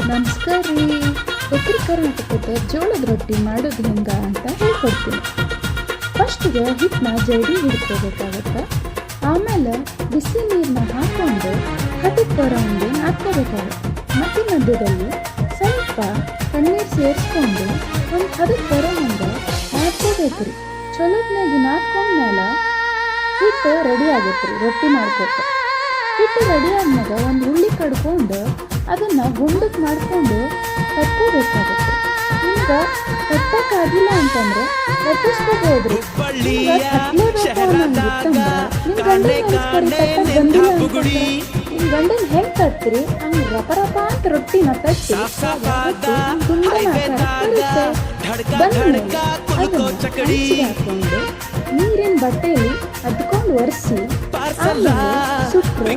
ನಮಸ್ಕಾರ ರೀ. ಉತ್ತರ ಕರ್ನಾಟಕದ ಜೋಳದ ರೊಟ್ಟಿ ಮಾಡೋದು ಹೆಂಗ ಅಂತ ಹೇಳ್ಕೊಡ್ತೀನಿ. ಫಸ್ಟಿಗೆ ಹಿಟ್ಟನ್ನ ಜಡಿ ಹಿಡ್ಕೋಬೇಕಾಗತ್ತೆ. ಆಮೇಲೆ ಬಿಸಿ ನೀರನ್ನ ಹಾಕೊಂಡು ಹದಕ್ಕೆ ಬರೋಂಗೆ ಹಾಕ್ಕೋಬೇಕಾಗತ್ತೆ. ಮತ್ತೆ ಮಧ್ಯದಲ್ಲಿ ಸ್ವಲ್ಪ ತಣ್ಣೀರು ಸೇರಿಸ್ಕೊಂಡು ಒಂದು ಹದಕ್ಕೆ ಬರೋ ಹಂಗೆ ಹಾಕ್ಕೋಬೇಕು ರೀ. ಚಲೋತ್ನಾಗಿ ನಾದ್ಕೊಂಡ್ಮೇಲೆ ಹಿಟ್ಟು ರೆಡಿ ಆಗತ್ತೆ ರೀ ರೊಟ್ಟಿ ಮಾಡ್ಕೊತ. ಹಿಟ್ಟು ರೆಡಿ ಆದ್ಮೇಲೆ ಒಂದು ಉಳ್ಳಿ ಕಡ್ಕೊಂಡು ಅದನ್ನು ಗುಂಡಕ್ಕೆ ಮಾಡಿಕೊಂಡು ಕಟ್ಕೋಬೇಕಾಗತ್ತೆ. ನಿಮ್ಗೆ ಕಟ್ಟಕ್ಕಾಗಿಲ್ಲ ಅಂತಂದ್ರೆ ಕಟ್ಟಿಸ್ಕೋಬೋದ್ರಿ. ಕಟ್ಲೇಬೇಕು ಅನ್ನೋಂಗಿತ್ತಂದ್ರೆ ನಿಮ್ಮ ಗಂಡನ ಹೆಂಗೆ ಕಟ್ತೀರಿ ಹಂಗೆ ರಪ ರಪ ಅಂತ ರೊಟ್ಟಿನ ತಟ್ಟಿ ಬಂದ್ಮೇಲೆ ಅದನ್ನು ಹಾಕೊಂಡು ನೀರಿನ ಬಟ್ಟೆಯಲ್ಲಿ ಅದ್ಕೊಂಡು ಒರೆಸಿ ಆಮೇಲೆ ಸುಟ್ಟರೆ